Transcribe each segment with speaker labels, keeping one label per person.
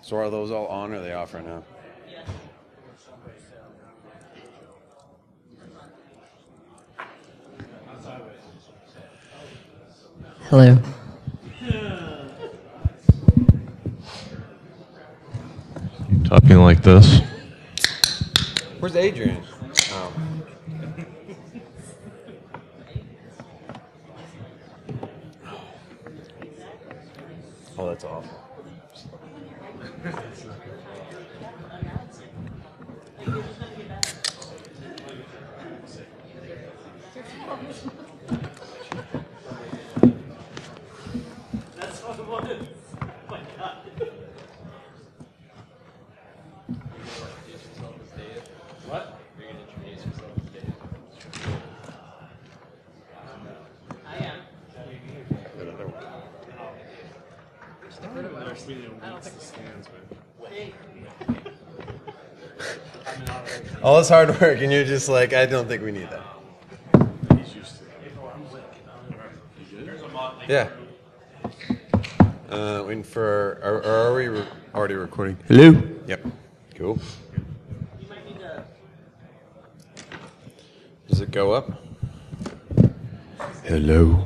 Speaker 1: So are those all on or are they off right now?
Speaker 2: Hello.
Speaker 3: Talking like this.
Speaker 1: Where's Adrian? Oh. Oh, that's awful.
Speaker 4: That's what it was. Oh my God. What? You're going to introduce yourself as Dave? I am.
Speaker 1: All this hard work, and you're just like, I don't think we need that. Yeah. Waiting for. Are we already recording?
Speaker 3: Hello.
Speaker 1: Yep. Cool.
Speaker 4: You might need to.
Speaker 1: Does it go up? Hello.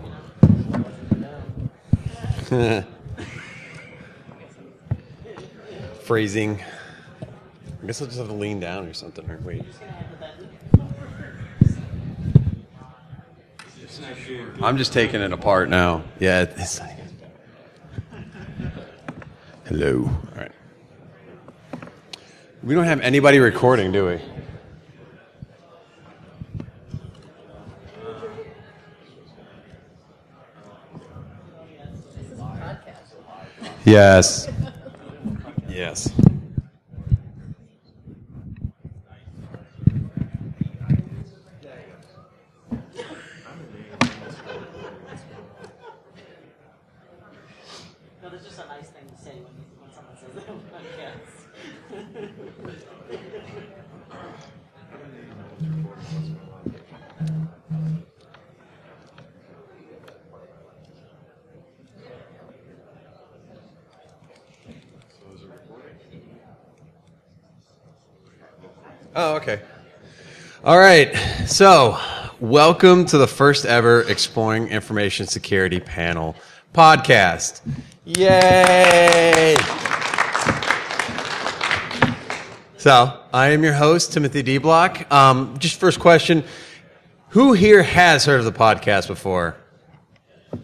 Speaker 1: Phrasing. I guess I'll just have to lean down or something. Or wait. I'm just taking it apart now. Yeah. It's Hello. All right. We don't have anybody recording, do we? Yes. Yes.
Speaker 4: No, that's just a nice thing to say when someone says that on podcast.
Speaker 1: Oh, okay. All right. So, welcome to the first ever Exploring Information Security Panel podcast. Yay! So, I am your host, Timothy D. Block. Just first question. Who here has heard of the podcast before? All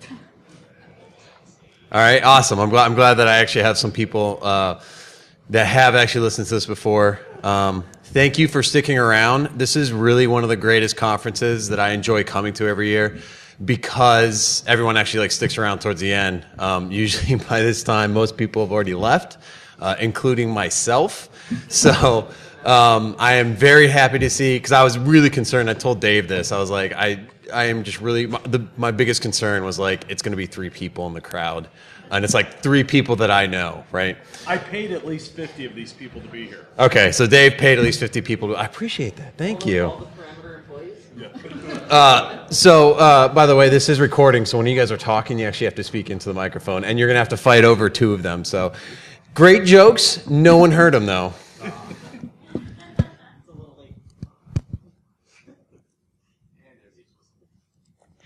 Speaker 1: right, awesome. I'm glad that I actually have some people that have actually listened to this before. Thank you for sticking around. This is really one of the greatest conferences that I enjoy coming to every year because everyone actually sticks around towards the end. Usually by this time, most people have already left, including myself. So I am very happy to see, because I was really concerned. I told Dave this. I was like, I am just really, my biggest concern was it's going to be 3 people in the crowd. And it's 3 people that I know, right?
Speaker 5: I paid at least 50 of these people to be here.
Speaker 1: Okay, so Dave paid at least 50 people. I appreciate that. Thank you.
Speaker 4: All the parameter employees?
Speaker 1: So, by the way, this is recording, so when you guys are talking, you actually have to speak into the microphone, and you're going to have to fight over 2 of them. So, great jokes. No one heard them, though.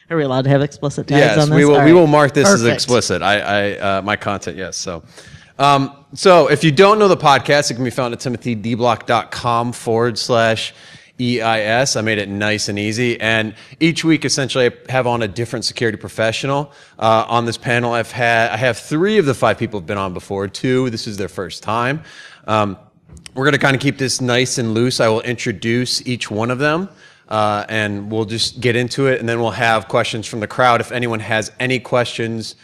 Speaker 2: Are we allowed to have explicit tags on this?
Speaker 1: Yes, we will mark this as
Speaker 2: Perfect.
Speaker 1: explicit. My content, yes. So if you don't know the podcast, it can be found at timothydblock.com/EIS. I made it nice and easy. And each week, essentially, I have on a different security professional. On this panel, I have 3 of the 5 people have been on before. 2, this is their first time. We're going to kind of keep this nice and loose. I will introduce each one of them. And we'll just get into it, and then we'll have questions from the crowd. If anyone has any questions,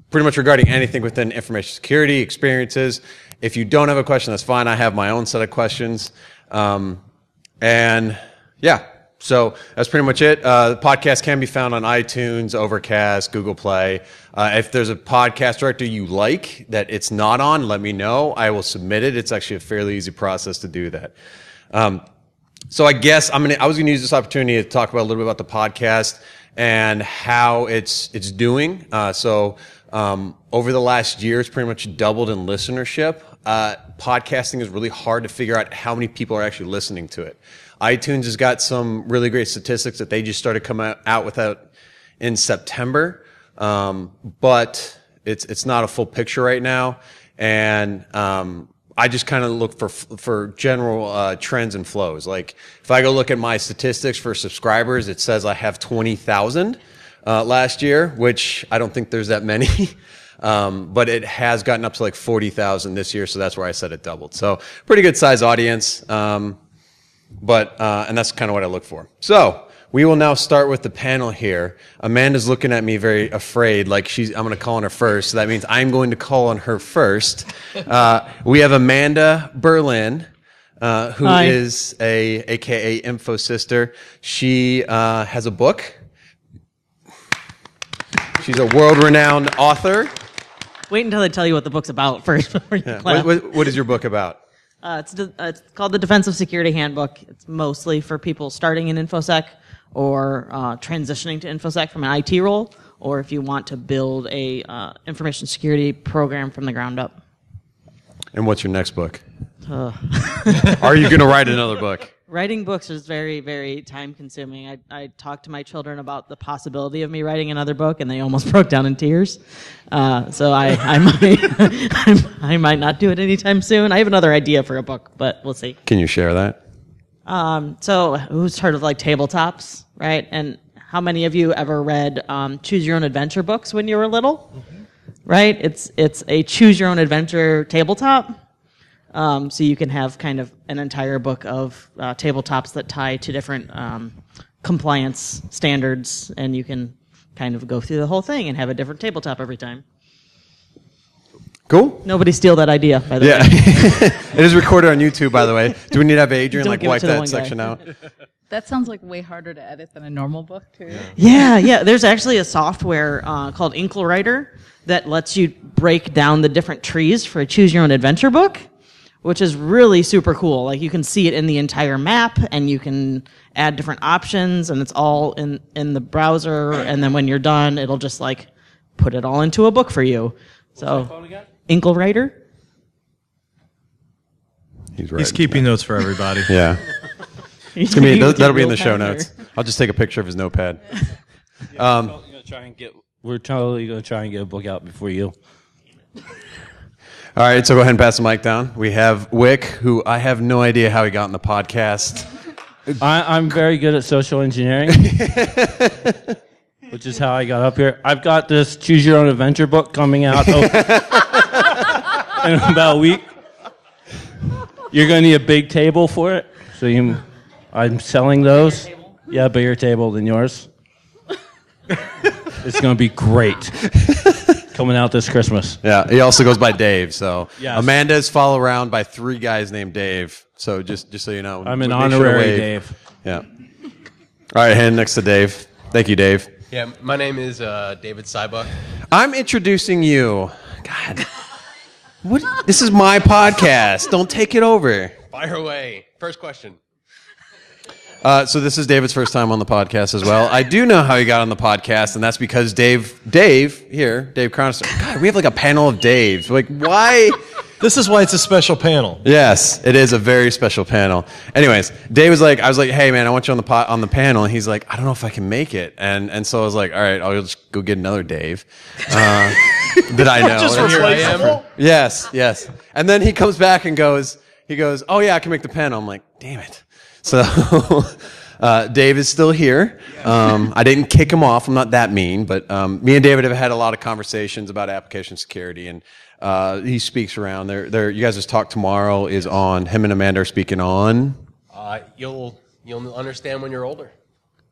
Speaker 1: pretty much regarding anything within information security, experiences. If you don't have a question, that's fine. I have my own set of questions. And yeah, so that's pretty much it. The podcast can be found on iTunes, Overcast, Google Play. If there's a podcast directory you like that it's not on, let me know. I will submit it. It's actually a fairly easy process to do that. So I guess I was going to use this opportunity to talk about a little bit about the podcast and how it's doing. Over the last year, it's pretty much doubled in listenership. Podcasting is really hard to figure out how many people are actually listening to it. iTunes has got some really great statistics that they just started coming out with in September, but it's not a full picture right now. And I just kind of look for general trends and flows. Like if I go look at my statistics for subscribers, it says I have 20,000 last year, which I don't think there's that many. But it has gotten up to like 40,000 this year, so that's where I said it doubled. So pretty good size audience, and that's kind of what I look for. So we will now start with the panel here. Amanda's looking at me very afraid, like I'm going to call on her first, so that means I'm going to call on her first. We have Amanda Berlin, who
Speaker 2: Hi.
Speaker 1: is AKA Info Sister. She has a book. She's a world-renowned author.
Speaker 2: Wait until I tell you what the book's about first before you clap.
Speaker 1: What is your book about?
Speaker 2: It's called the Defensive Security Handbook. It's mostly for people starting in InfoSec or transitioning to InfoSec from an IT role, or if you want to build a information security program from the ground up.
Speaker 1: And what's your next book? Are you going to write another book?
Speaker 2: Writing books is very, very time consuming. I talked to my children about the possibility of me writing another book, and they almost broke down in tears. So I might I might not do it anytime soon. I have another idea for a book, but we'll see.
Speaker 1: Can you share that?
Speaker 2: So who's heard of like tabletops, right? And how many of you ever read Choose Your Own Adventure books when you were little? Mm-hmm. Right? It's a Choose Your Own Adventure tabletop. So you can have kind of an entire book of tabletops that tie to different compliance standards, and you can kind of go through the whole thing and have a different tabletop every time.
Speaker 1: Cool.
Speaker 2: Nobody steal that idea, by the way.
Speaker 1: It is recorded on YouTube, by the way. Do we need to have Adrian
Speaker 2: Don't
Speaker 1: like
Speaker 2: give it
Speaker 1: wipe
Speaker 2: to the
Speaker 1: that
Speaker 2: one guy.
Speaker 1: section out?
Speaker 6: That sounds like way harder to edit than a normal book, too.
Speaker 2: Yeah. There's actually a software called Inklewriter that lets you break down the different trees for a Choose Your Own Adventure book, which is really super cool. Like you can see it in the entire map, and you can add different options, and it's all in the browser. And then when you're done, it'll just like put it all into a book for you. So, Inklewriter.
Speaker 3: He's keeping notes for everybody.
Speaker 1: Yeah. It's gonna be, that'll be in the show notes. I'll just take a picture of his notepad.
Speaker 4: We're totally going to try and get a book out before you.
Speaker 1: All right, so go ahead and pass the mic down. We have Wick, who I have no idea how he got in the podcast.
Speaker 4: I'm very good at social engineering, which is how I got up here. I've got this Choose Your Own Adventure book coming out in about a week. You're going to need a big table for it. So I'm selling those. Yeah, bigger table than yours. It's going to be great. Coming out this Christmas.
Speaker 1: Yeah, he also goes by Dave. So
Speaker 4: Yes.
Speaker 1: Amanda is followed around by 3 guys named Dave. So just so you know,
Speaker 4: I'm an
Speaker 1: make sure to
Speaker 4: honorary
Speaker 1: wave.
Speaker 4: Dave.
Speaker 1: Yeah. All right, hand next to Dave. Thank you, Dave.
Speaker 7: Yeah, my name is David Seibuck.
Speaker 1: I'm introducing you. God, what? This is my podcast. Don't take it over.
Speaker 7: Fire away. First question.
Speaker 1: So this is David's first time on the podcast as well. I do know how he got on the podcast, and that's because Dave Chronister. God, we have like a panel of Daves. Like, why?
Speaker 3: This is why it's a special panel.
Speaker 1: Yes, it is a very special panel. Anyways, Dave was like, I was like, hey man, I want you on the panel, and he's like, I don't know if I can make it, and so I was like, all right, I'll just go get another Dave that I know.
Speaker 3: Just
Speaker 1: And here I am.
Speaker 3: replaceable?
Speaker 1: Yes. And then he comes back and goes, oh yeah, I can make the panel. I'm like, damn it. So Dave is still here. I didn't kick him off. I'm not that mean, but me and David have had a lot of conversations about application security, and he speaks around. You guys' talk tomorrow is on, him and Amanda are speaking on.
Speaker 7: You'll understand when you're older.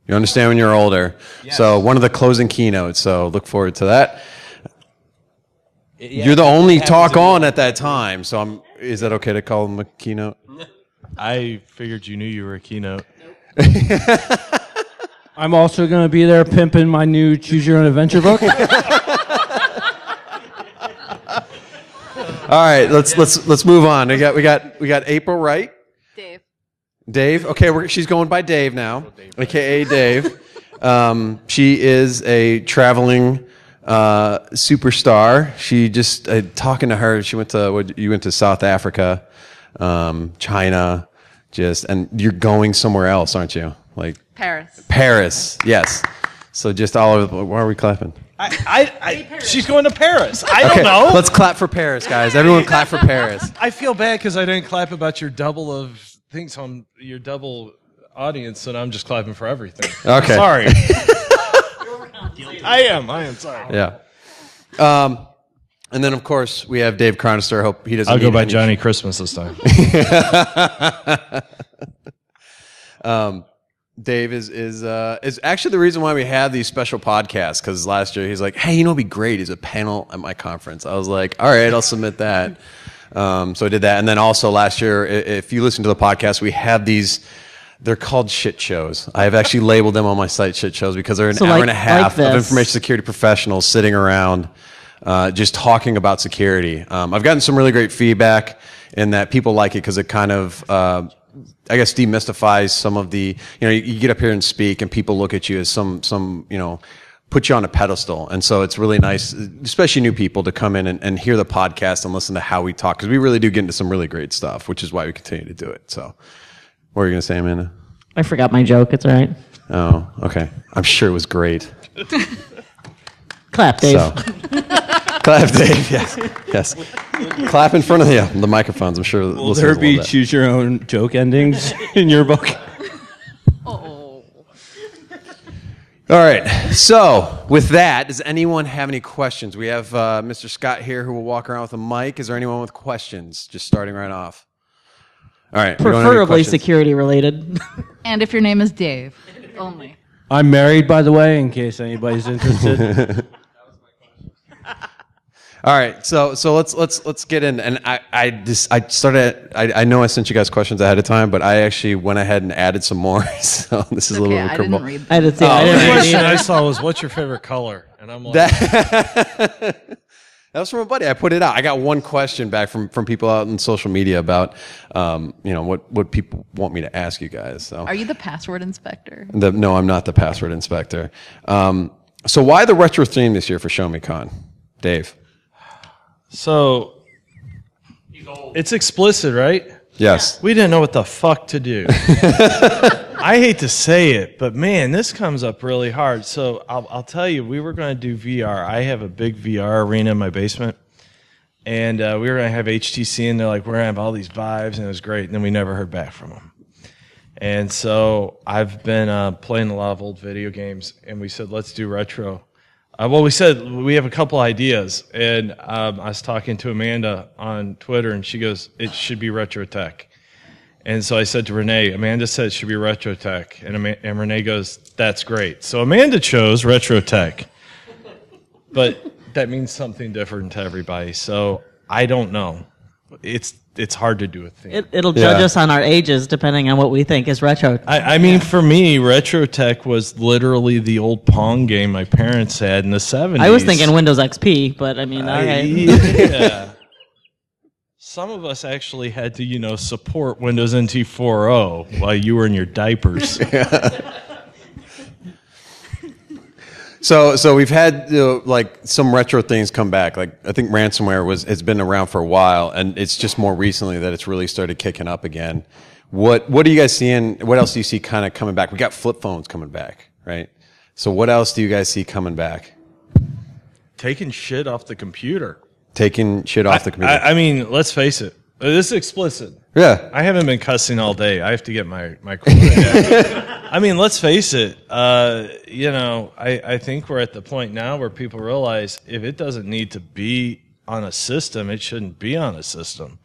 Speaker 1: You understand when you're older.
Speaker 7: Yes.
Speaker 1: So one of the closing keynotes, so look forward to that. You're the only talk on at that time, so is that okay to call him a keynote?
Speaker 3: I figured you knew you were a keynote.
Speaker 4: I'm also going to be there pimping my new Choose Your Own Adventure book.
Speaker 1: All right, let's move on. We got April, right? Dave. Okay, she's going by Dave now, aka Dave. She is a traveling superstar. She just talking to her. She went to you went to South Africa, China, and you're going somewhere else, aren't you? Like
Speaker 6: Paris.
Speaker 1: Paris, yes. So just all over. Why are we clapping?
Speaker 3: She's going to Paris. I don't know.
Speaker 1: Let's clap for Paris, guys. Everyone clap for Paris.
Speaker 3: I feel bad because I didn't clap about your double of things on your double audience, and I'm just clapping for everything.
Speaker 1: Okay.
Speaker 3: Sorry. I am sorry.
Speaker 1: Yeah. And then, of course, we have Dave Chronister. I hope he doesn't.
Speaker 3: I'll go
Speaker 1: need
Speaker 3: by
Speaker 1: any-
Speaker 3: Johnny Christmas this time.
Speaker 1: Dave is actually the reason why we have these special podcasts, because last year he's like, hey, you know what'd be great is a panel at my conference. I was like, all right, I'll submit that. So I did that. And then also last year, if you listen to the podcast, we have these, they're called shit shows. I have actually labeled them on my site shit shows because they're an hour and a half of information security professionals sitting around just talking about security. I've gotten some really great feedback in that people like it because it kind of I guess demystifies some of the, you get up here and speak and people look at you as some put you on a pedestal. And so it's really nice, especially new people, to come in and hear the podcast and listen to how we talk, because we really do get into some really great stuff, which is why we continue to do it. So what were you going to say, Amanda?
Speaker 2: I forgot my joke. It's all right.
Speaker 1: Oh, okay. I'm sure it was great.
Speaker 2: Clap, Dave.
Speaker 1: So. Clap, Dave. Yes. Clap in front of the microphones. I'm sure.
Speaker 4: Will there be choose your own joke endings in your book?
Speaker 6: Oh.
Speaker 1: All right. So with that, does anyone have any questions? We have Mr. Scott here who will walk around with a mic. Is there anyone with questions? Just starting right off. All right.
Speaker 2: Preferably security related.
Speaker 6: And if your name is Dave, only.
Speaker 4: I'm married, by the way, in case anybody's interested.
Speaker 1: All right, so let's get in. And I know I sent you guys questions ahead of time, but I actually went ahead and added some more. So this is a little bit
Speaker 6: I didn't
Speaker 1: curveball.
Speaker 6: read
Speaker 2: I didn't see. I
Speaker 3: The
Speaker 2: didn't read
Speaker 3: question
Speaker 2: either.
Speaker 3: I saw was, "What's your favorite color?" And I'm like,
Speaker 1: That was from a buddy. I put it out. I got one question back from people out on social media about what people want me to ask you guys. So
Speaker 6: Are you the password inspector?
Speaker 1: no, I'm not the password inspector. So why the retro theme this year for ShowMeCon, Dave?
Speaker 3: So it's explicit, right?
Speaker 1: Yes.
Speaker 3: We didn't know what the fuck to do. I hate to say it, but man, this comes up really hard. So I'll tell you, we were going to do VR. I have a big VR arena in my basement, and we were going to have HTC, and they're like, we're going to have all these vibes, and it was great. And then we never heard back from them. And so I've been playing a lot of old video games, and we said, let's do retro. We said we have a couple ideas, and I was talking to Amanda on Twitter, and she goes, it should be retro tech. And so I said to Renee, Amanda said it should be retro tech, and Renee goes, that's great. So Amanda chose retro tech, but that means something different to everybody. So I don't know. It's hard to do a thing.
Speaker 2: It'll judge us on our ages depending on what we think is retro.
Speaker 3: I mean, for me, retro tech was literally the old Pong game my parents had in the 70s.
Speaker 2: I was thinking Windows XP, but I mean, okay.
Speaker 3: Yeah. Some of us actually had to, support Windows NT 4.0 while you were in your diapers.
Speaker 1: So we've had some retro things come back. Like I think ransomware has been around for a while, and it's just more recently that it's really started kicking up again. What are you guys seeing? What else do you see kind of coming back? We got flip phones coming back, right? So what else do you guys see coming back?
Speaker 3: Taking shit off the computer.
Speaker 1: Taking shit off the computer.
Speaker 3: I mean, let's face it. This is explicit.
Speaker 1: Yeah.
Speaker 3: I haven't been cussing all day. I have to get my quota. I mean, let's face it. I think we're at the point now where people realize if it doesn't need to be on a system, it shouldn't be on a system.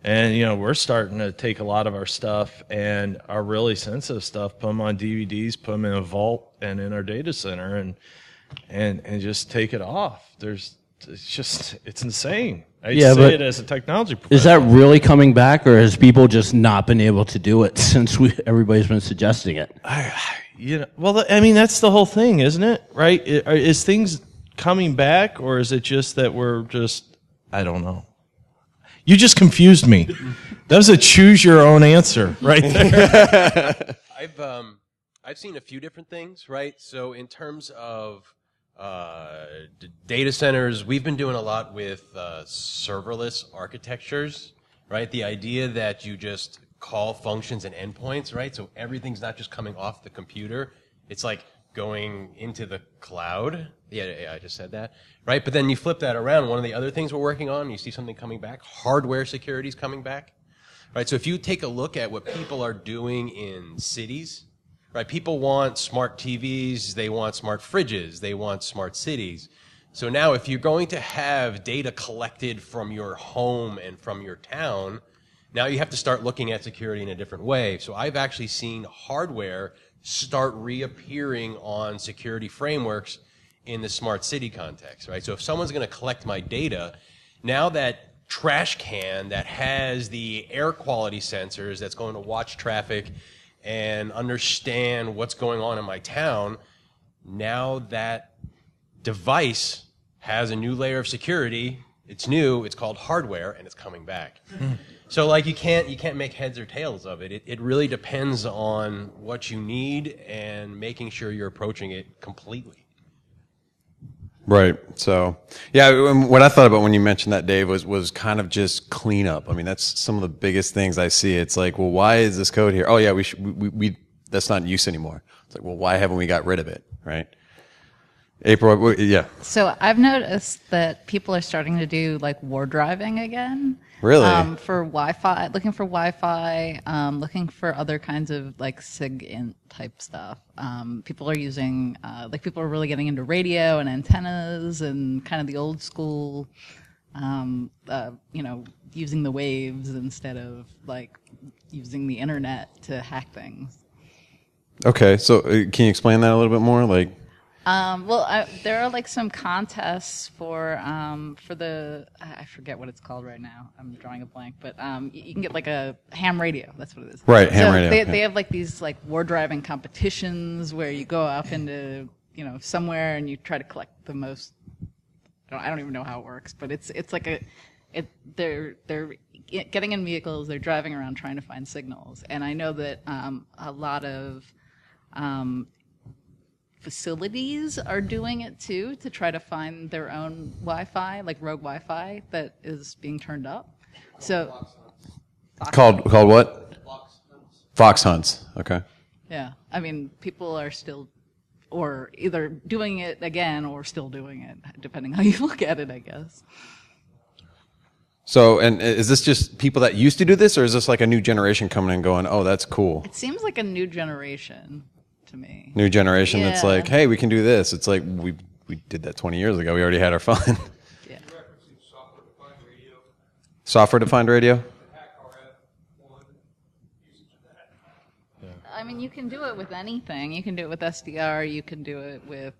Speaker 3: And, we're starting to take a lot of our stuff and our really sensitive stuff, put them on DVDs, put them in a vault and in our data center and just take it off. It's insane. I say it as a technology professional.
Speaker 4: Is that really coming back, or has people just not been able to do it since everybody's been suggesting it?
Speaker 3: That's the whole thing, isn't it? Right? Is things coming back, or is it just that we're just, I don't know. You just confused me. That was a choose your own answer right there.
Speaker 7: I've seen a few different things, right? So in terms of data centers. We've been doing a lot with serverless architectures, right? The idea that you just call functions and endpoints, right? So everything's not just coming off the computer. It's like going into the cloud. Yeah, I just said that, right? But then you flip that around. One of the other things we're working on, you see something coming back, hardware security is coming back, right? So if you take a look at what people are doing in cities, right? People want smart TVs, they want smart fridges, they want smart cities. So now if you're going to have data collected from your home and from your town, now you have to start looking at security in a different way. So I've actually seen hardware start reappearing on security frameworks in the smart city context, right? So if someone's going to collect my data, now that trash can that has the air quality sensors that's going to watch traffic and understand what's going on in my town, now that device has a new layer of security. It's new, it's called hardware, and it's coming back. So like you can't make heads or tails of it. It really depends on what you need and making sure you're approaching it completely.
Speaker 1: Right. So, yeah, what I thought about when you mentioned that, Dave, was kind of just cleanup. I mean, that's some of the biggest things I see. It's like, well, why is this code here? Oh, yeah, we that's not in use anymore. It's like, well, why haven't we got rid of it? Right. April, yeah.
Speaker 6: So I've noticed that people are starting to do like war driving again.
Speaker 1: Really?
Speaker 6: For Wi-Fi, looking for Wi-Fi, looking for other kinds of like SIG-int type stuff. People are using, people are really getting into radio and antennas and kind of the old school, using the waves instead of like using the internet to hack things.
Speaker 1: Okay, so can you explain that a little bit more? Like,
Speaker 6: there are like some contests for the I forget what it's called right now. I'm drawing a blank, but you can get like a ham radio. That's what it is.
Speaker 1: Right, ham radio.
Speaker 6: They have like these like war driving competitions where you go up into somewhere and you try to collect the most. I don't even know how it works, but it's like they're getting in vehicles. They're driving around trying to find signals, and I know that a lot of facilities are doing it too to try to find their own Wi-Fi, like rogue Wi-Fi that is being turned up. So
Speaker 1: called what? Fox hunts. Okay.
Speaker 6: Yeah, I mean, people are still, or either doing it again or still doing it, depending how you look at it, I guess.
Speaker 1: So, and is this just people that used to do this, or is this like a new generation coming and going, oh, that's cool?
Speaker 6: It seems like a new generation to me.
Speaker 1: New generation that's
Speaker 6: Yeah.
Speaker 1: like, hey, we can do this. It's like, we did that 20 years ago. We already had our fun.
Speaker 6: Yeah.
Speaker 1: Software-defined radio?
Speaker 6: I mean, you can do it with anything. You can do it with SDR. You can do it with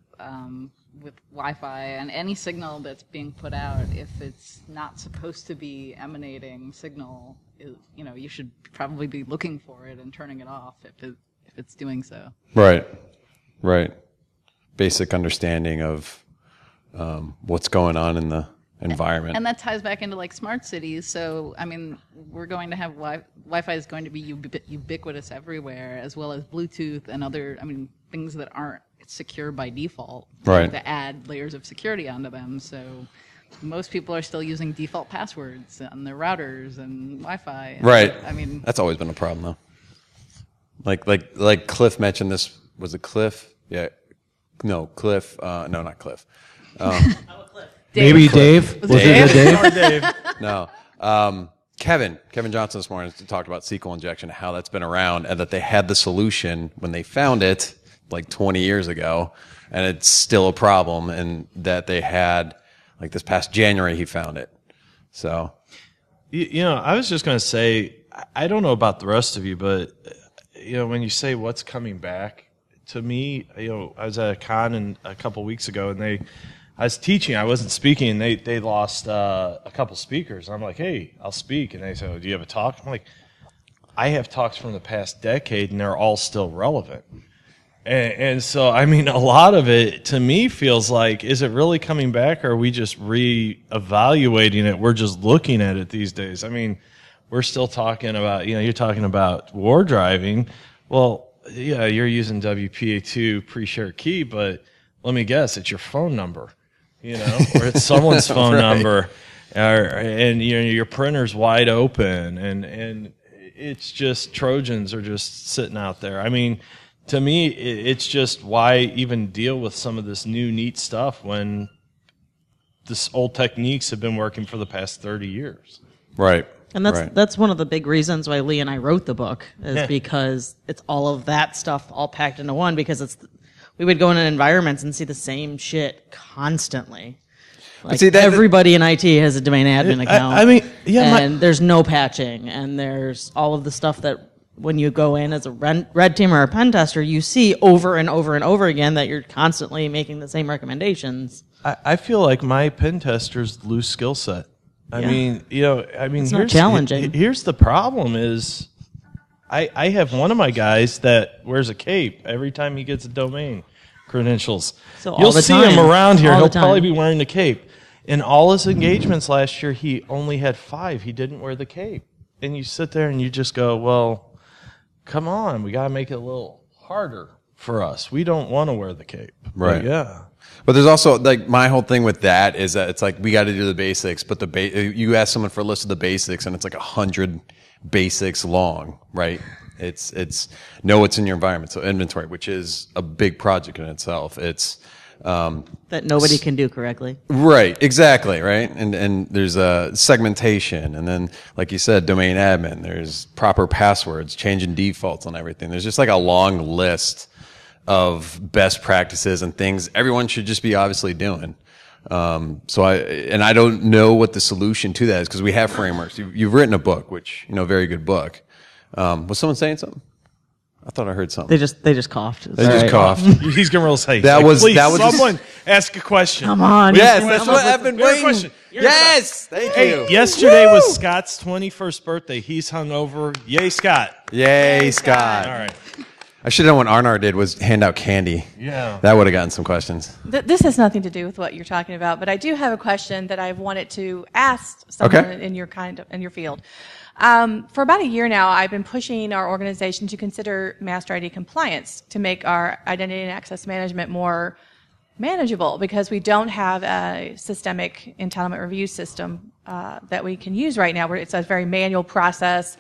Speaker 6: Wi-Fi, and any signal that's being put out. If it's not supposed to be emanating signal, you should probably be looking for it and turning it off if it's doing so.
Speaker 1: Right. Basic understanding of what's going on in the environment.
Speaker 6: And that ties back into like smart cities. So, I mean, we're going to have Wi-Fi is going to be ubiquitous everywhere, as well as Bluetooth and other, things that aren't secure by default.
Speaker 1: Right.
Speaker 6: To add layers of security onto them. So most people are still using default passwords on their routers and Wi-Fi.
Speaker 1: Right.
Speaker 6: And
Speaker 1: that's always been a problem, though. Like Cliff mentioned this. Was it Cliff? Yeah. No, Cliff. No, not Cliff.
Speaker 4: Maybe Dave? Was it Dave?
Speaker 1: No. Kevin Johnson this morning talked about SQL injection, how that's been around, and that they had the solution when they found it like 20 years ago, and it's still a problem, and that they had, like this past January, he found it. So.
Speaker 3: I was just going to say, I don't know about the rest of you, but when you say what's coming back, to me, I was at a con a couple weeks ago, and I was teaching, I wasn't speaking, and they lost a couple speakers. I'm like, hey, I'll speak. And they said, oh, do you have a talk? I'm like, I have talks from the past decade, and they're all still relevant. And so, a lot of it, to me, feels like, is it really coming back, or are we just re-evaluating it? We're just looking at it these days. We're still talking about, you're talking about war driving. Well, yeah, you're using WPA2 pre-shared key, but let me guess, it's your phone number, you know, or it's someone's phone number, and you know, your printer's wide open, and it's just Trojans are just sitting out there. I mean, to me, it's just why even deal with some of this new neat stuff when this old techniques have been working for the past 30 years.
Speaker 1: Right.
Speaker 2: And that's one of the big reasons why Lee and I wrote the book, is because it's all of that stuff all packed into one, because we would go into environments and see the same shit constantly. Like,
Speaker 1: see,
Speaker 2: everybody in IT has a domain admin account.
Speaker 3: I mean, yeah,
Speaker 2: and there's no patching, and there's all of the stuff that when you go in as a red team or a pen tester, you see over and over and over again that you're constantly making the same recommendations.
Speaker 3: I feel like my pen testers lose skill set. I mean, you know,
Speaker 2: it's not challenging.
Speaker 3: Here's the problem is I have one of my guys that wears a cape every time he gets a domain credentials.
Speaker 2: So all
Speaker 3: you'll
Speaker 2: the
Speaker 3: see
Speaker 2: time.
Speaker 3: him around here.
Speaker 2: All
Speaker 3: He'll
Speaker 2: the time.
Speaker 3: probably be wearing the cape. In all his engagements last year, he only had 5. He didn't wear the cape. And you sit there and you just go, well, come on. We got to make it a little harder for us. We don't want to wear the cape.
Speaker 1: Right.
Speaker 3: But yeah.
Speaker 1: But there's also, like, my whole thing with that is that it's like we got to do the basics, but you ask someone for a list of the basics and it's like 100 basics long, right? It's know what's in your environment. So inventory, which is a big project in itself. It's
Speaker 2: That nobody can do correctly.
Speaker 1: right, exactly, right. And there's segmentation, and then, like you said, domain admin. There's proper passwords, changing defaults on everything. There's just like a long list of best practices and things everyone should just be obviously doing. So I don't know what the solution to that is, because we have frameworks. You've written a book, which, you know, very good book. Was someone saying something? I thought I heard something.
Speaker 2: They just coughed.
Speaker 1: They just coughed.
Speaker 3: He's going to roll his face.
Speaker 1: That was
Speaker 3: someone ask a question.
Speaker 2: Come on.
Speaker 1: Yes, that's what I've been
Speaker 3: We have a
Speaker 1: waiting.
Speaker 3: question.
Speaker 1: Yes, thank you.
Speaker 3: Yesterday was Scott's 21st birthday. He's hungover. Yay, Scott.
Speaker 1: Yay, Scott.
Speaker 3: All right.
Speaker 1: I should have done what Arnar did, was hand out candy.
Speaker 3: Yeah.
Speaker 1: That would have gotten some questions.
Speaker 8: This has nothing to do with what you're talking about, but I do have a question that I've wanted to ask someone in your field. For about a year now, I've been pushing our organization to consider Master ID compliance to make our identity and access management more manageable, because we don't have a systemic entitlement review system that we can use right now, where it's a very manual process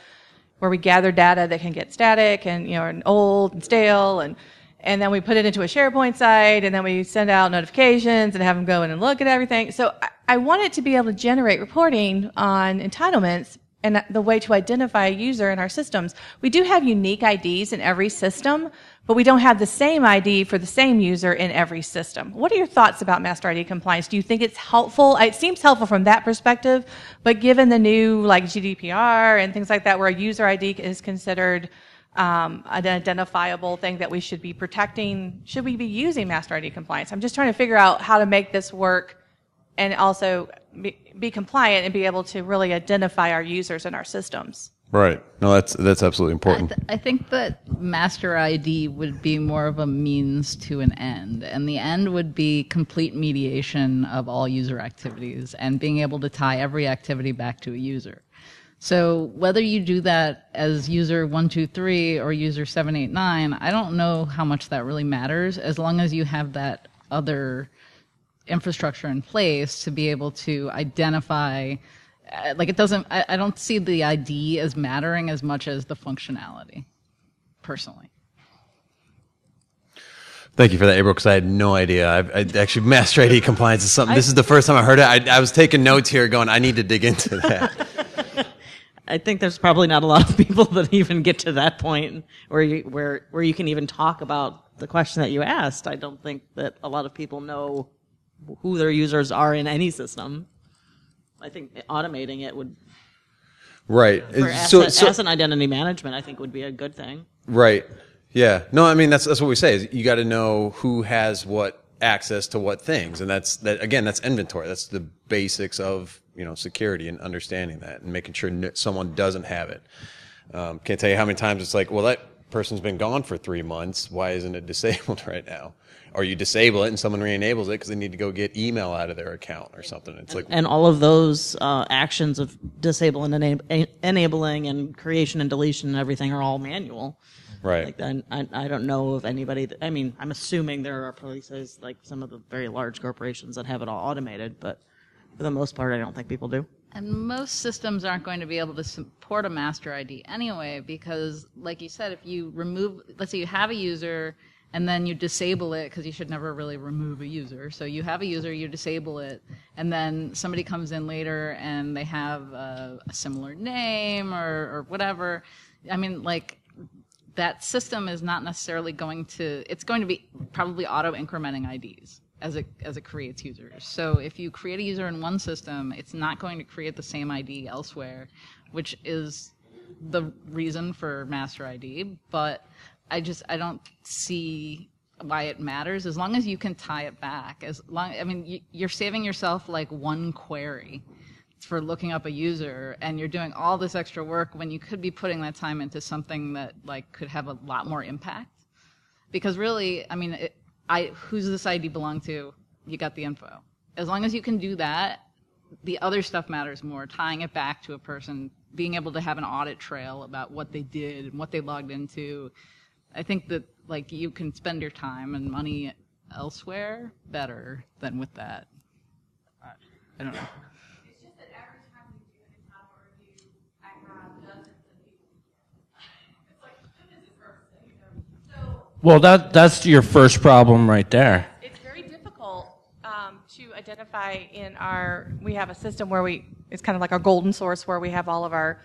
Speaker 8: where we gather data that can get static and, you know, and old and stale, and then we put it into a SharePoint site, and then we send out notifications and have them go in and look at everything. So I wanted to be able to generate reporting on entitlements and the way to identify a user in our systems. We do have unique IDs in every system, but we don't have the same ID for the same user in every system. What are your thoughts about Master ID compliance? Do you think it's helpful? It seems helpful from that perspective, but given the new, like, GDPR and things like that, where a user ID is considered an identifiable thing that we should be protecting, should we be using Master ID compliance? I'm just trying to figure out how to make this work and also be compliant and be able to really identify our users in our systems.
Speaker 1: Right. No, that's absolutely important.
Speaker 6: I think that Master ID would be more of a means to an end, and the end would be complete mediation of all user activities and being able to tie every activity back to a user. So whether you do that as user 123 or user 789, I don't know how much that really matters, as long as you have that other infrastructure in place to be able to identify. Like, it doesn't, I don't see the ID as mattering as much as the functionality, personally.
Speaker 1: Thank you for that, April, because I had no idea. I actually, Master ID compliance is something, this is the first time I heard it. I was taking notes here going, I need to dig into that.
Speaker 2: I think there's probably not a lot of people that even get to that point where you can even talk about the question that you asked. I don't think that a lot of people know who their users are in any system. I think automating it would,
Speaker 1: Right.
Speaker 2: for asset identity management, I think would be a good thing.
Speaker 1: Right. Yeah. No, I mean, that's what we say, is you got to know who has what access to what things. And that's inventory. That's the basics of, you know, security, and understanding that and making sure someone doesn't have it. Can't tell you how many times it's like, well, that person's been gone for 3 months. Why isn't it disabled right now? Or you disable it and someone re-enables it because they need to go get email out of their account or something. It's like,
Speaker 2: and all of those actions of disabling and enabling and creation and deletion and everything are all manual.
Speaker 1: Right.
Speaker 2: Like, I don't know of anybody that, I mean, I'm assuming there are places like some of the very large corporations that have it all automated, but for the most part, I don't think people do.
Speaker 6: And most systems aren't going to be able to support a master ID anyway, because, like you said, if you remove, let's say you have a user and then you disable it, because you should never really remove a user. So you have a user, you disable it, and then somebody comes in later and they have a similar name or whatever. I mean, like, that system is not necessarily going to, it's going to be probably auto-incrementing IDs as it creates users. So if you create a user in one system, it's not going to create the same ID elsewhere, which is the reason for master ID. But I don't see why it matters, as long as you can tie it back. You're saving yourself like one query for looking up a user, and you're doing all this extra work when you could be putting that time into something that like could have a lot more impact. Because really, I mean, who's this ID belong to? You got the info. As long as you can do that, the other stuff matters more. Tying it back to a person, being able to have an audit trail about what they did and what they logged into. I think that like you can spend your time and money elsewhere better than with that. I don't know.
Speaker 8: It's just that every time we do an internal review, I have dozens of people. It's like, who is this person? So
Speaker 4: Well, that's your first problem right there.
Speaker 8: it's very difficult to identify we have a system where it's kind of like our golden source where we have all of our,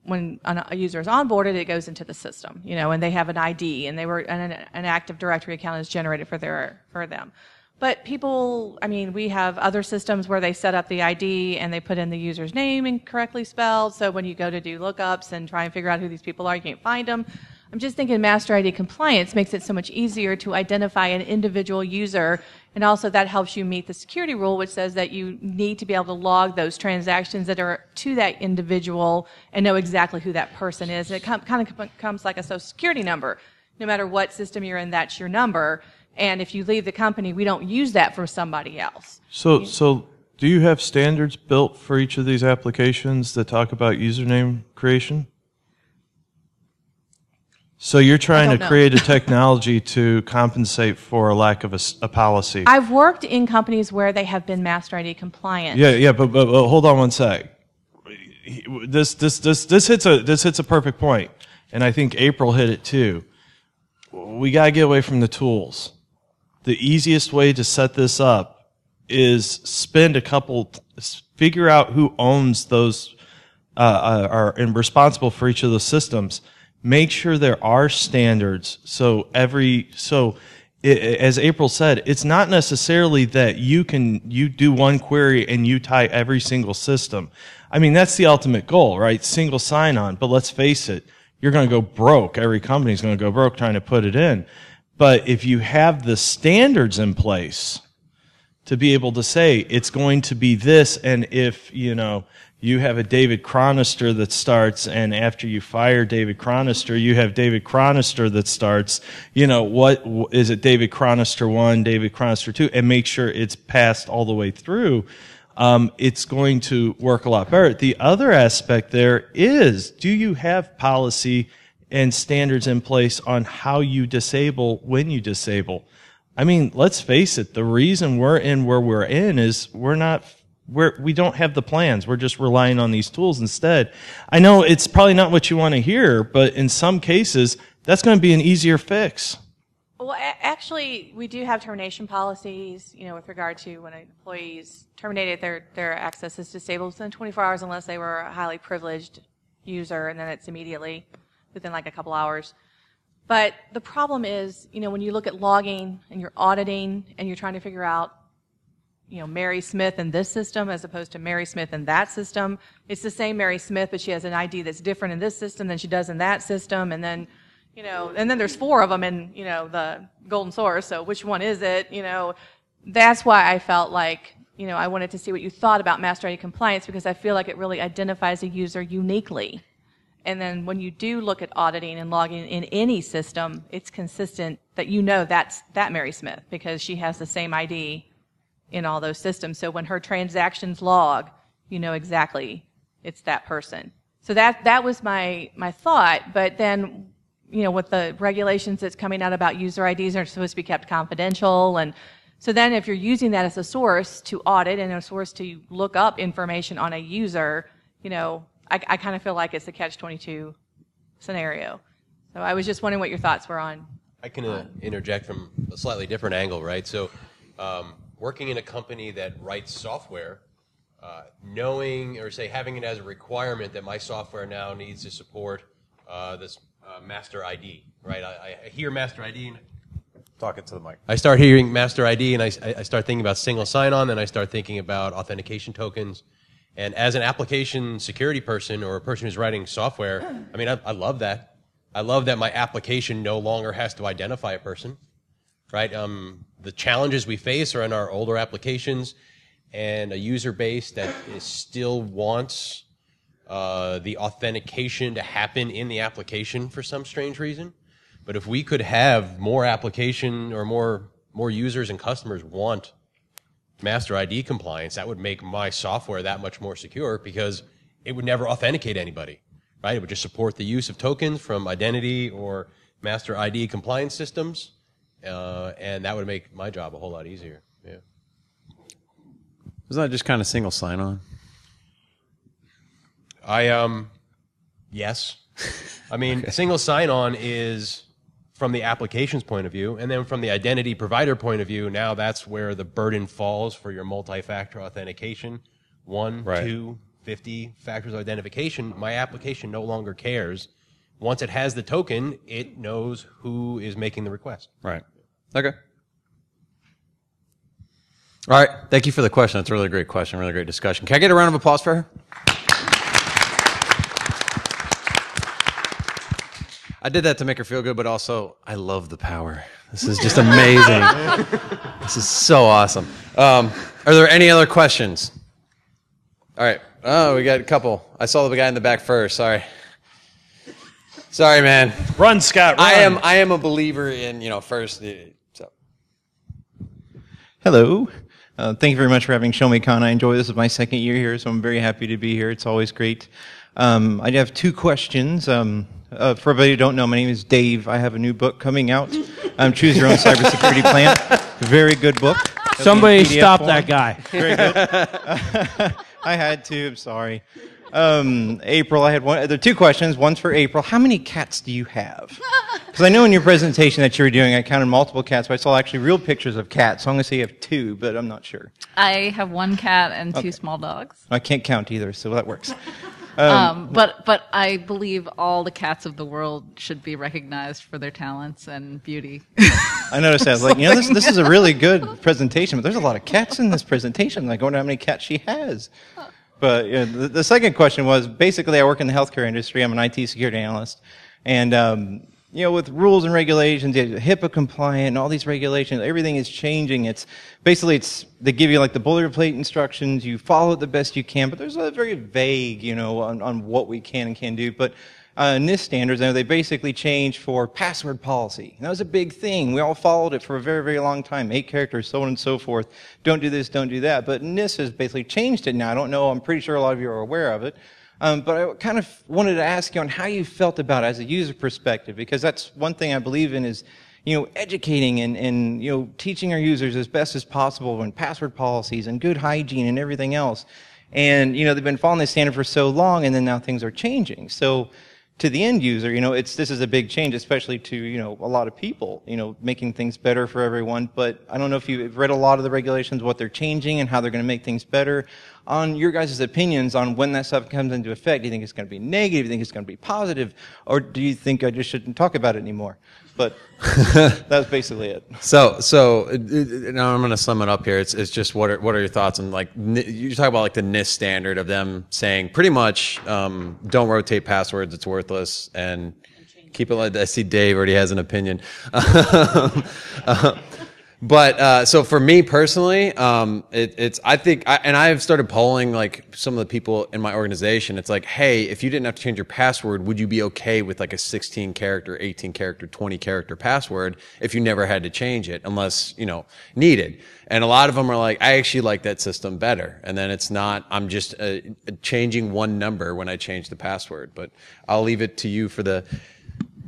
Speaker 8: when a user is onboarded, it goes into the system, and they have an ID, and an Active Directory account is generated for them. But people, I mean, we have other systems where they set up the ID and they put in the user's name incorrectly spelled. So when you go to do lookups and try and figure out who these people are, you can't find them. I'm just thinking master ID compliance makes it so much easier to identify an individual user, and also that helps you meet the security rule, which says that you need to be able to log those transactions that are to that individual and know exactly who that person is. And it kind of becomes like a social security number. No matter what system you're in, that's your number. And if you leave the company, we don't use that for somebody else.
Speaker 3: So do you have standards built for each of these applications that talk about username creation? So you're trying to create a technology to compensate for a lack of a policy.
Speaker 8: I've worked in companies where they have been master ID compliant.
Speaker 3: Yeah, but hold on one sec. This hits a perfect point, and I think April hit it too. We gotta get away from the tools. The easiest way to set this up is figure out who owns those, are responsible for each of those systems. Make sure there are standards. As April said, it's not necessarily that you do one query and you tie every single system. I mean, that's the ultimate goal, right? Single sign-on. But let's face it, you're going to go broke. Every company's going to go broke trying to put it in. But if you have the standards in place to be able to say it's going to be this, and if, you have a David Chronister that starts, and after you fire David Chronister, you have David Chronister that starts. What is it? David Chronister 1, David Chronister 2, and make sure it's passed all the way through. It's going to work a lot better. The other aspect there is, do you have policy and standards in place on how you disable when you disable? I mean, let's face it, the reason we're in where we're in is we don't have the plans. We're just relying on these tools instead. I know it's probably not what you want to hear, but in some cases, that's going to be an easier fix.
Speaker 8: Well, actually, we do have termination policies, with regard to when an employee is terminated, their access is disabled within 24 hours unless they were a highly privileged user, and then it's immediately within like a couple hours. But the problem is, when you look at logging and you're auditing and you're trying to figure out, Mary Smith in this system as opposed to Mary Smith in that system. It's the same Mary Smith, but she has an ID that's different in this system than she does in that system. And then, and then there's 4 of them in, the golden source. So which one is it? That's why I felt like, I wanted to see what you thought about master ID compliance, because I feel like it really identifies a user uniquely. And then when you do look at auditing and logging in any system, it's consistent that that's that Mary Smith because she has the same ID in all those systems. So when her transactions log, you know exactly it's that person. So that was my thought. But then with the regulations that's coming out about user IDs are supposed to be kept confidential. And so then if you're using that as a source to audit and a source to look up information on a user, I kind of feel like it's a catch-22 scenario. So I was just wondering what your thoughts were on.
Speaker 7: I can interject from a slightly different angle, right? So working in a company that writes software, knowing or say having it as a requirement that my software now needs to support this master ID, right? I hear master ID and
Speaker 1: Talking to the mic.
Speaker 7: I start hearing master ID and I start thinking about single sign-on, then I start thinking about authentication tokens. And as an application security person or a person who's writing software, I mean, I love that. I love that my application no longer has to identify a person, right? The challenges we face are in our older applications and a user base that still wants the authentication to happen in the application for some strange reason. But if we could have more application or more users and customers want master ID compliance, that would make my software that much more secure because it would never authenticate anybody, right? It would just support the use of tokens from identity or master ID compliance systems, and that would make my job a whole lot easier. Yeah.
Speaker 1: Isn't that just kind of single sign-on?
Speaker 7: Yes. I mean, single sign-on is from the application's point of view, and then from the identity provider point of view, now that's where the burden falls for your multi-factor authentication. 1,
Speaker 1: Right.
Speaker 7: 2, 50 factors of identification. My application no longer cares. Once it has the token, it knows who is making the request.
Speaker 1: Right. Okay. All right. Thank you for the question. That's a really great question. Really great discussion. Can I get a round of applause for her? I did that to make her feel good, but also I love the power. This is just amazing. This is so awesome. Are there any other questions? All right. Oh, we got a couple. I saw the guy in the back first. Sorry. Sorry, man.
Speaker 3: Run, Scott, run.
Speaker 1: I am a believer in, first. So.
Speaker 9: Hello. Thank you very much for having ShowMeCon. I enjoy this. Is my second year here, so I'm very happy to be here. It's always great. I have two questions. For everybody who don't know, my name is Dave. I have a new book coming out. Choose Your Own Cybersecurity Plan. Very good book.
Speaker 4: Somebody stop that guy.
Speaker 9: Very good. I had to. I'm sorry. April, I had one. There are two questions. One's for April. How many cats do you have? Because I know in your presentation that you were doing, I counted multiple cats, but I saw actually real pictures of cats. So I'm going to say you have two, but I'm not sure.
Speaker 6: I have one cat and two small dogs.
Speaker 9: I can't count either, so that works.
Speaker 6: But I believe all the cats of the world should be recognized for their talents and beauty.
Speaker 9: I noticed that. I was like, this is a really good presentation, but there's a lot of cats in this presentation. I wonder how many cats she has. But the second question was, basically I work in the healthcare industry. I'm an IT security analyst. And, with rules and regulations, HIPAA compliant and all these regulations, everything is changing. They give you like the boilerplate instructions. You follow it the best you can, but there's a very vague, on what we can and can't do. But NIST standards, they basically changed for password policy. And that was a big thing. We all followed it for a very, very long time. 8 characters, so on and so forth. Don't do this, don't do that. But NIST has basically changed it now. I don't know. I'm pretty sure a lot of you are aware of it. But I kind of wanted to ask you on how you felt about it as a user perspective, because that's one thing I believe in is, educating and teaching our users as best as possible in password policies and good hygiene and everything else. And, they've been following this standard for so long, and then now things are changing. So to the end user, this is a big change, especially to, a lot of people, making things better for everyone. But I don't know if you've read a lot of the regulations, what they're changing and how they're going to make things better. On your guys' opinions on when that stuff comes into effect, do you think it's going to be negative? Do you think it's going to be positive? Or do you think I just shouldn't talk about it anymore? But that's basically it.
Speaker 1: So now I'm going to sum it up here. It's just what are your thoughts on you talk about the NIST standard of them saying pretty much don't rotate passwords, it's worthless, and keep it I see Dave already has an opinion. But so for me personally, I think I've started polling some of the people in my organization. It's hey, if you didn't have to change your password, would you be okay with a 16 character, 18 character, 20 character password if you never had to change it unless, needed? And a lot of them are I actually like that system better. And then it's not, I'm just changing one number when I change the password. But I'll leave it to you for the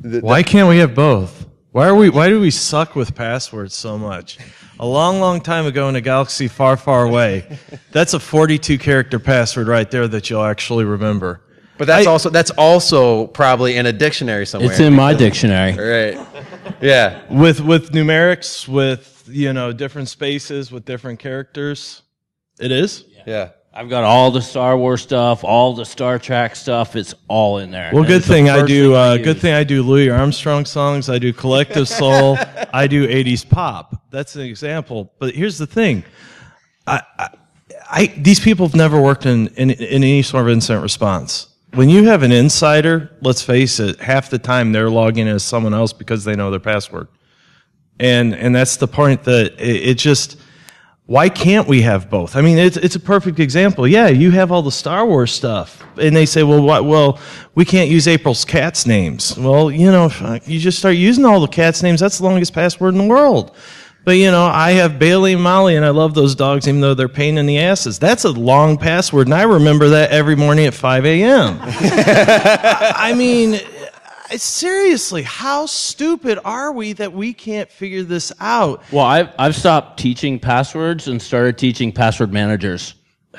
Speaker 3: Why can't we have both? Why do we suck with passwords so much? A long, long time ago in a galaxy far, far away, that's a 42-character password right there that you'll actually remember.
Speaker 1: But that's also probably in a dictionary somewhere.
Speaker 4: It's in my dictionary.
Speaker 1: Right. Yeah.
Speaker 3: With numerics, with different spaces, with different characters. It is?
Speaker 1: Yeah.
Speaker 4: I've got all the Star Wars stuff, all the Star Trek stuff. It's all in there.
Speaker 3: Well, good
Speaker 4: It's the
Speaker 3: thing I
Speaker 4: first
Speaker 3: do.
Speaker 4: thing
Speaker 3: Good thing I do Louis Armstrong songs. I do Collective Soul. I do 80s pop. That's an example. But here's the thing: these people have never worked in any sort of incident response. When you have an insider, let's face it, half the time they're logging as someone else because they know their password, and that's the point that it just. Why can't we have both? I mean, it's a perfect example. Yeah, you have all the Star Wars stuff, and they say, well, we can't use April's cats' names. Well, you just start using all the cats' names. That's the longest password in the world. But, I have Bailey and Molly, and I love those dogs, even though they're pain in the asses. That's a long password, and I remember that every morning at 5 a.m. I mean, seriously, how stupid are we that we can't figure this out?
Speaker 4: Well, I've stopped teaching passwords and started teaching password managers.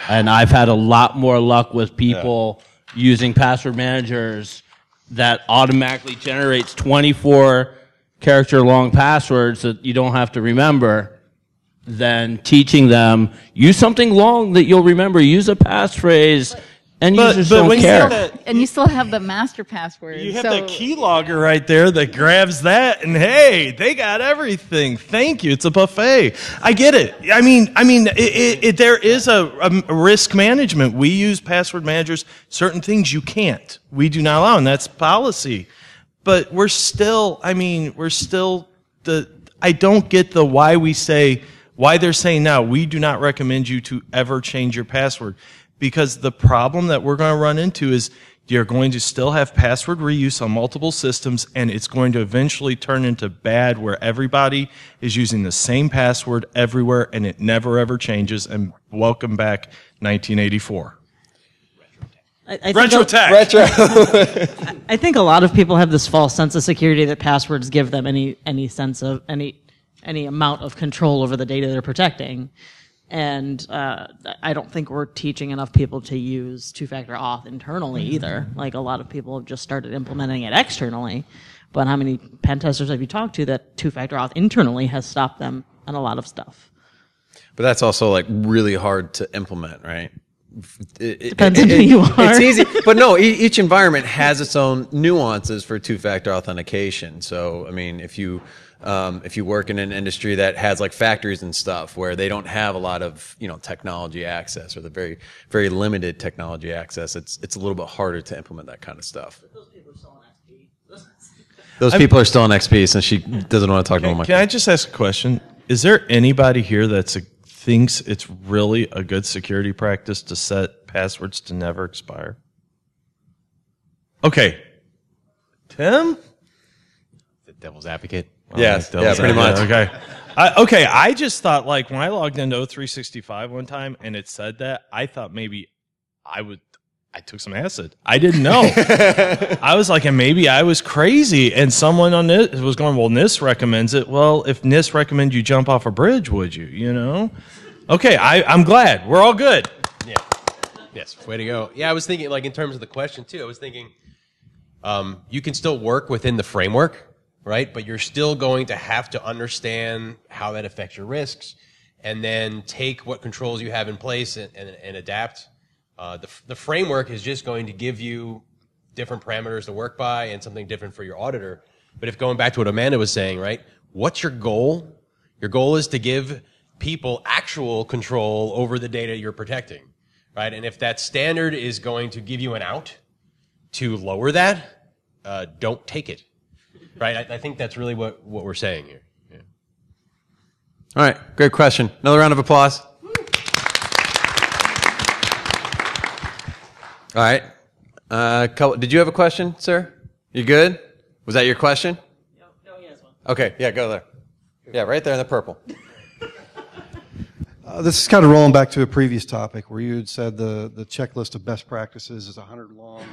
Speaker 4: And I've had a lot more luck with people using password managers that automatically generates 24-character long passwords that you don't have to remember than teaching them, use something long that you'll remember, use a passphrase. And users don't care.
Speaker 6: And you still have the master password.
Speaker 3: You have that keylogger right there that grabs that, and hey, they got everything. Thank you. It's a buffet. I get it. I mean, there is a risk management. We use password managers. Certain things you can't. We do not allow, and that's policy. But we're still. I don't get the why they're saying now we do not recommend you to ever change your password. Because the problem that we're going to run into is you're going to still have password reuse on multiple systems, and it's going to eventually turn into bad where everybody is using the same password everywhere, and it never, ever changes. And welcome back, 1984. Retro tech.
Speaker 2: I think a lot of people have this false sense of security that passwords give them any sense of any amount of control over the data they're protecting. And I don't think we're teaching enough people to use two-factor auth internally either. Like, a lot of people have just started implementing it externally. But how many pen testers have you talked to that two-factor auth internally has stopped them on a lot of stuff?
Speaker 1: But that's also like really hard to implement, right?
Speaker 2: Depends on who you are.
Speaker 1: It's easy, but no, each environment has its own nuances for two-factor authentication. So, I mean, if you work in an industry that has like factories and stuff where they don't have a lot of technology access, or the very, very limited technology access, it's a little bit harder to implement that kind of stuff. But those people are still on XP. Those people are still on XP, since she doesn't want to talk to them.
Speaker 3: Can I just ask a question? Is there anybody here that thinks it's really a good security practice to set passwords to never expire? Okay. Tim?
Speaker 7: The devil's advocate.
Speaker 1: Yeah, pretty much.
Speaker 3: Okay. I just thought, like, when I logged into O365 one time and it said that, I thought maybe I took some acid. I didn't know. I was like, and maybe I was crazy. And someone on this was going, well, NIST recommends it. Well, if NIST recommends you jump off a bridge, would you, Okay, I'm glad. We're all good.
Speaker 7: Yeah. Yes, way to go. Yeah, I was thinking, like, in terms of the question, too, I was thinking you can still work within the framework, right? But you're still going to have to understand how that affects your risks, and then take what controls you have in place and adapt. The framework is just going to give you different parameters to work by and something different for your auditor. But if going back to what Amanda was saying, right, what's your goal? Your goal is to give people actual control over the data you're protecting, right? And if that standard is going to give you an out to lower that, don't take it, right? I think that's really what we're saying here. Yeah.
Speaker 1: All right, great question. Another round of applause. All right. Did you have a question, sir? You good? Was that your question?
Speaker 2: No, he has one.
Speaker 1: Okay, yeah, go there. Yeah, right there in the purple.
Speaker 10: This is kind of rolling back to a previous topic where you had said the checklist of best practices is 100 long,